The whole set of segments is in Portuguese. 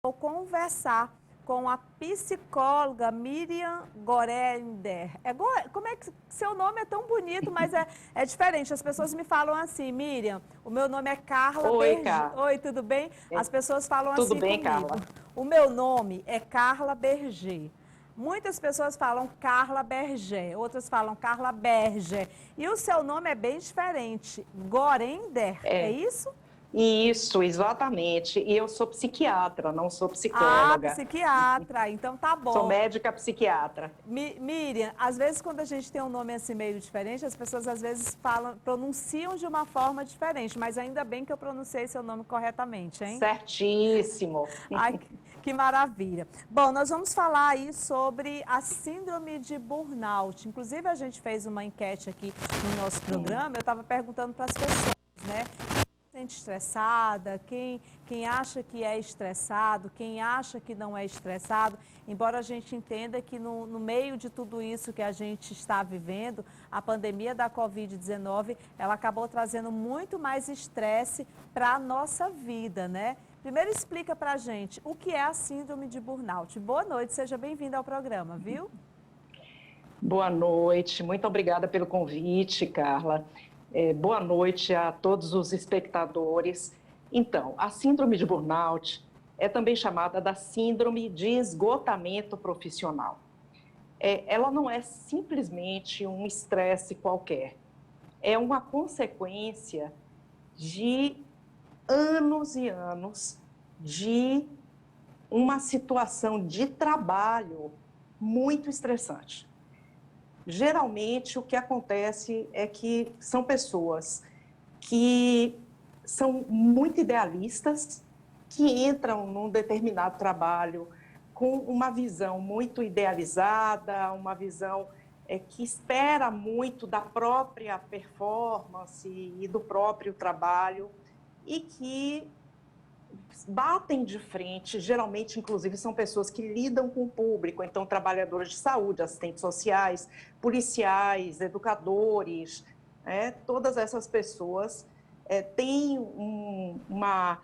Vou conversar com a psicóloga Miriam Gorender. Como é que seu nome é tão bonito, mas é diferente. As pessoas me falam assim, Miriam, o meu nome é Carla Oi, Berger. Carla. Oi, tudo bem? As pessoas falam Tudo assim bem, comigo. Carla? O meu nome é Carla Berger. Muitas pessoas falam Carla Berger, outras falam Carla Berger. E o seu nome é bem diferente, Gorender, é É, isso? isso, exatamente. E eu sou psiquiatra, não sou Ah, psicóloga. psiquiatra, então tá Sou bom. médica psiquiatra. Miriam, às vezes quando a gente tem um nome assim meio diferente, as pessoas às vezes pronunciam de uma forma diferente, mas ainda bem que eu pronunciei seu nome corretamente, hein? Certíssimo. Ai, que maravilha. Bom, nós vamos falar aí sobre a síndrome de burnout. Inclusive, a gente fez uma enquete aqui no nosso programa, eu estava perguntando para as pessoas, né? Sente estressada, quem acha que é estressado, quem acha que não é estressado, embora a gente entenda que no meio de tudo isso que a gente está vivendo, a pandemia da Covid-19, ela acabou trazendo muito mais estresse para a nossa vida, né? Primeiro explica para a gente o que é a síndrome de burnout. Boa noite, seja bem-vinda ao programa, viu? Boa noite, muito obrigada pelo convite, Carla. Boa noite a todos os espectadores. Então, a síndrome de burnout é também chamada da síndrome de esgotamento profissional. Ela não é simplesmente um estresse qualquer, é uma consequência de anos e anos de uma situação de trabalho muito estressante. Geralmente, o que acontece é que são pessoas que são muito idealistas, que entram num determinado trabalho com uma visão muito idealizada, uma visão que espera muito da própria performance e do próprio trabalho e que batem de frente, geralmente, inclusive, são pessoas que lidam com o público, então trabalhadores de saúde, assistentes sociais, policiais, educadores, todas essas pessoas têm uma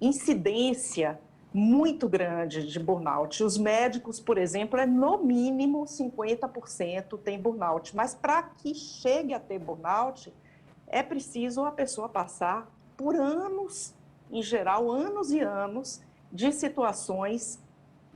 incidência muito grande de burnout. Os médicos, por exemplo, no mínimo 50% têm burnout, mas para que chegue a ter burnout, é preciso a pessoa passar por anos, em geral, anos e anos de situações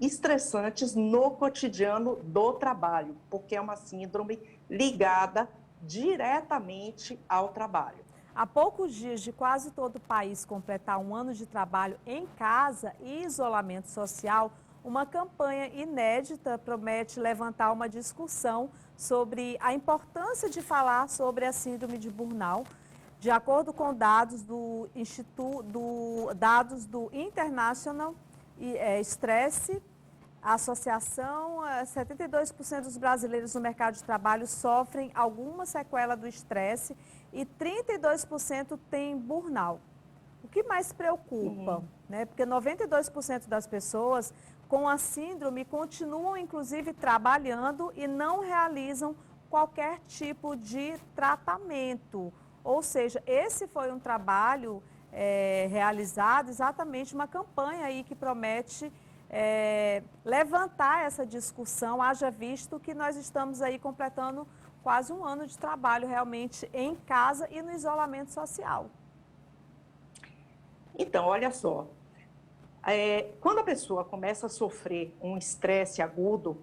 estressantes no cotidiano do trabalho, porque é uma síndrome ligada diretamente ao trabalho. Há poucos dias de quase todo o país completar um ano de trabalho em casa e isolamento social, uma campanha inédita promete levantar uma discussão sobre a importância de falar sobre a síndrome de burnout. De acordo com dados do International Stress Associação, 72% dos brasileiros no mercado de trabalho sofrem alguma sequela do estresse e 32% têm burnout. O que mais preocupa, né? Porque 92% das pessoas com a síndrome continuam, inclusive, trabalhando e não realizam qualquer tipo de tratamento. Ou seja, esse foi um trabalho realizado, exatamente uma campanha aí que promete levantar essa discussão, haja visto que nós estamos aí completando quase um ano de trabalho realmente em casa e no isolamento social. Então, olha só, quando a pessoa começa a sofrer um estresse agudo,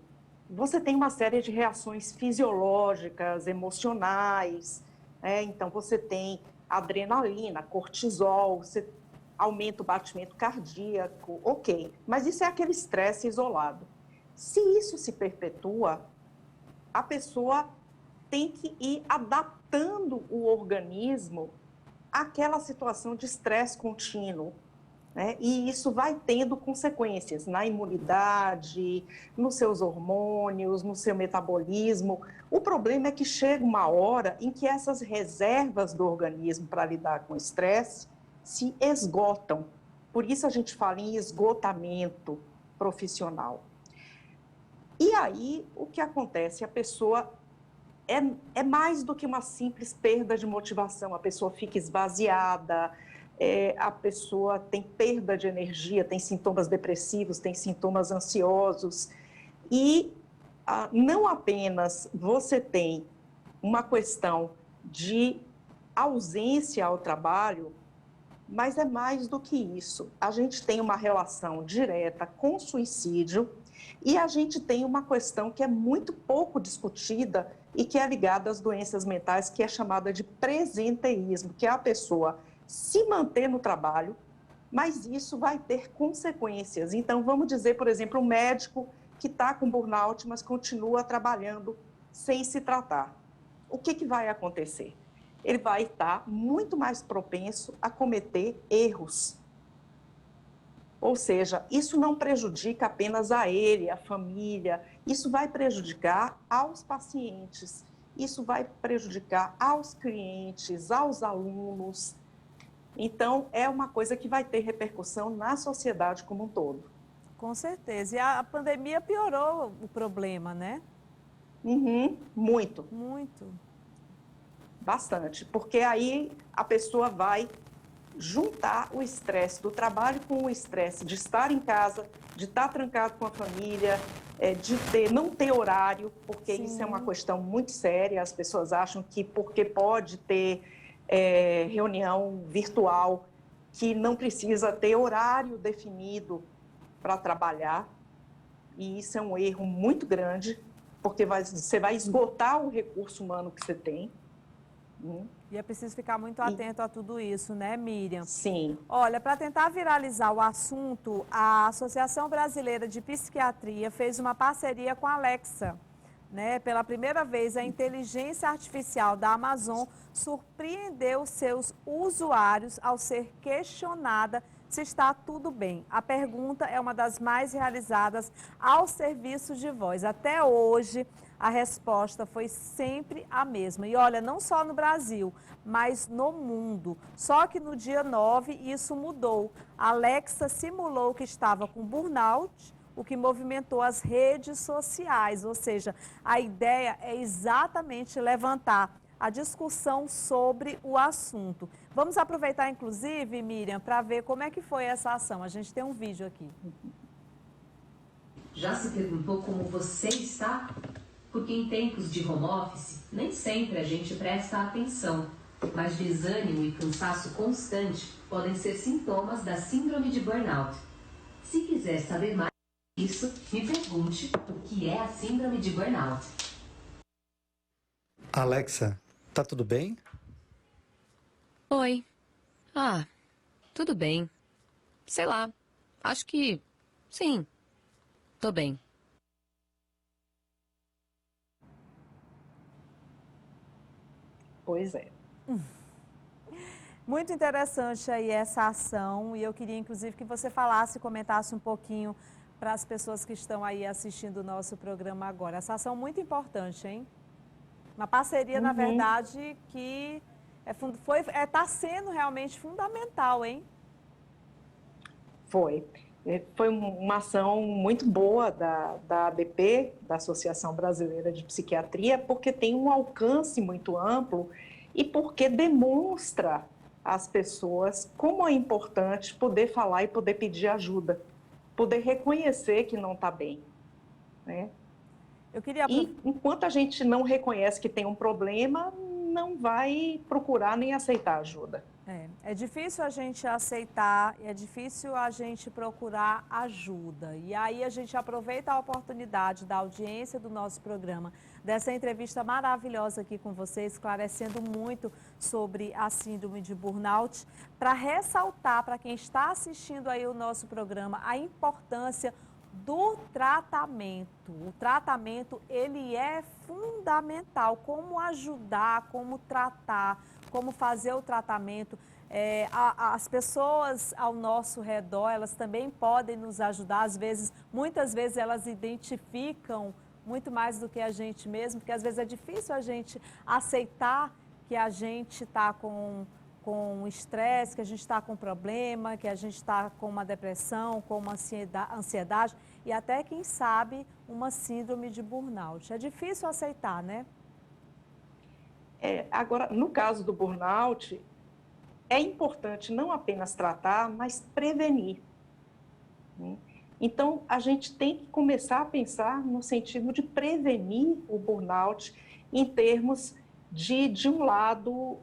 você tem uma série de reações fisiológicas, emocionais, então você tem adrenalina, cortisol, você aumenta o batimento cardíaco, ok, mas isso é aquele estresse isolado. Se isso se perpetua, a pessoa tem que ir adaptando o organismo àquela situação de estresse contínuo. E isso vai tendo consequências na imunidade, nos seus hormônios, no seu metabolismo. O problema é que chega uma hora em que essas reservas do organismo para lidar com o estresse se esgotam. Por isso a gente fala em esgotamento profissional. E aí o que acontece? A pessoa é mais do que uma simples perda de motivação, a pessoa fica esvaziada, a pessoa tem perda de energia, tem sintomas depressivos, tem sintomas ansiosos. E não apenas você tem uma questão de ausência ao trabalho, mas é mais do que isso. A gente tem uma relação direta com suicídio e a gente tem uma questão que é muito pouco discutida e que é ligada às doenças mentais, que é chamada de presenteísmo, que é a pessoa se manter no trabalho, mas isso vai ter consequências. Então, vamos dizer, por exemplo, um médico que está com burnout, mas continua trabalhando sem se tratar. O que vai acontecer? Ele vai estar muito mais propenso a cometer erros. Ou seja, isso não prejudica apenas a ele, a família, isso vai prejudicar aos pacientes, isso vai prejudicar aos clientes, aos alunos. Então, é uma coisa que vai ter repercussão na sociedade como um todo. Com certeza. E a pandemia piorou o problema, né? Uhum, muito. Muito. Bastante, porque aí a pessoa vai juntar o estresse do trabalho com o estresse de estar em casa, de estar trancado com a família, não ter horário, porque Sim. Isso é uma questão muito séria. As pessoas acham que porque pode ter reunião virtual, que não precisa ter horário definido para trabalhar, e isso é um erro muito grande, porque você vai esgotar o recurso humano que você tem. E é preciso ficar muito atento a tudo isso, né, Miriam? Sim. Olha, para tentar viralizar o assunto, a Associação Brasileira de Psiquiatria fez uma parceria com a Alexa, né? Pela primeira vez, a inteligência artificial da Amazon surpreendeu seus usuários ao ser questionada se está tudo bem. A pergunta é uma das mais realizadas aos serviços de voz. Até hoje, a resposta foi sempre a mesma. E olha, não só no Brasil, mas no mundo. Só que no dia 9 isso mudou. A Alexa simulou que estava com burnout, o que movimentou as redes sociais. Ou seja, a ideia é exatamente levantar a discussão sobre o assunto. Vamos aproveitar, inclusive, Miriam, para ver como é que foi essa ação. A gente tem um vídeo aqui. Já se perguntou como você está? Porque em tempos de home office, nem sempre a gente presta atenção. Mas desânimo e cansaço constante podem ser sintomas da síndrome de burnout. Se quiser saber mais sobre isso, me pergunte o que é a síndrome de burnout. Alexa, tá tudo bem? Oi. Tudo bem. Sei lá, acho que sim, tô bem. Pois é. Muito interessante aí essa ação e eu queria inclusive que você falasse, comentasse um pouquinho para as pessoas que estão aí assistindo o nosso programa agora. Essa ação muito importante, hein? Uma parceria, na verdade, que está sendo realmente fundamental, hein? Foi uma ação muito boa da ABP, da Associação Brasileira de Psiquiatria, porque tem um alcance muito amplo e porque demonstra às pessoas como é importante poder falar e poder pedir ajuda, poder reconhecer que não está bem, né? E enquanto a gente não reconhece que tem um problema, não vai procurar nem aceitar ajuda. É difícil a gente aceitar, é difícil a gente procurar ajuda. E aí a gente aproveita a oportunidade da audiência do nosso programa, dessa entrevista maravilhosa aqui com você, esclarecendo muito sobre a síndrome de burnout, para ressaltar para quem está assistindo aí o nosso programa a importância do tratamento. O tratamento, ele é fundamental. Como ajudar, como tratar, como fazer o tratamento. As pessoas ao nosso redor, elas também podem nos ajudar. Muitas vezes elas identificam muito mais do que a gente mesmo, porque às vezes é difícil a gente aceitar que a gente está com estresse, que a gente está com problema, que a gente está com uma depressão, com uma ansiedade e até, quem sabe, uma síndrome de burnout. É difícil aceitar, né? Agora, no caso do burnout, é importante não apenas tratar, mas prevenir, né? Então, a gente tem que começar a pensar no sentido de prevenir o burnout em termos de um lado,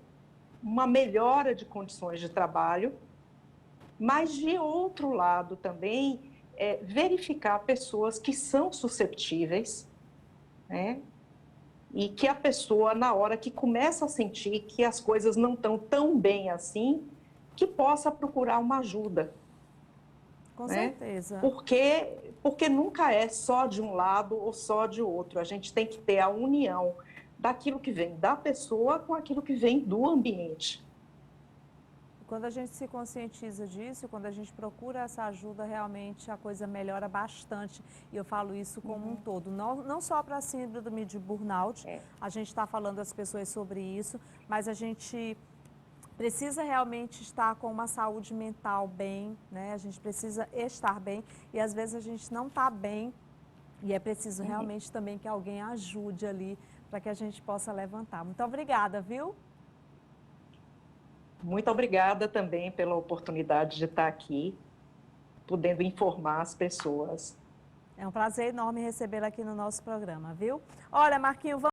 uma melhora de condições de trabalho, mas, de outro lado também, verificar pessoas que são susceptíveis, né? E que a pessoa, na hora que começa a sentir que as coisas não estão tão bem assim, que possa procurar uma ajuda. Com né? certeza. Porque nunca é só de um lado ou só de outro. A gente tem que ter a união daquilo que vem da pessoa com aquilo que vem do ambiente. Quando a gente se conscientiza disso, quando a gente procura essa ajuda, realmente a coisa melhora bastante. E eu falo isso como um todo. Não só para a síndrome de burnout, a gente está falando às pessoas sobre isso, mas a gente precisa realmente estar com uma saúde mental bem, né? A gente precisa estar bem e às vezes a gente não está bem e é preciso realmente também que alguém ajude ali para que a gente possa levantar. Muito obrigada, viu? Muito obrigada também pela oportunidade de estar aqui, podendo informar as pessoas. É um prazer enorme recebê-la aqui no nosso programa, viu? Olha, Marquinho, vamos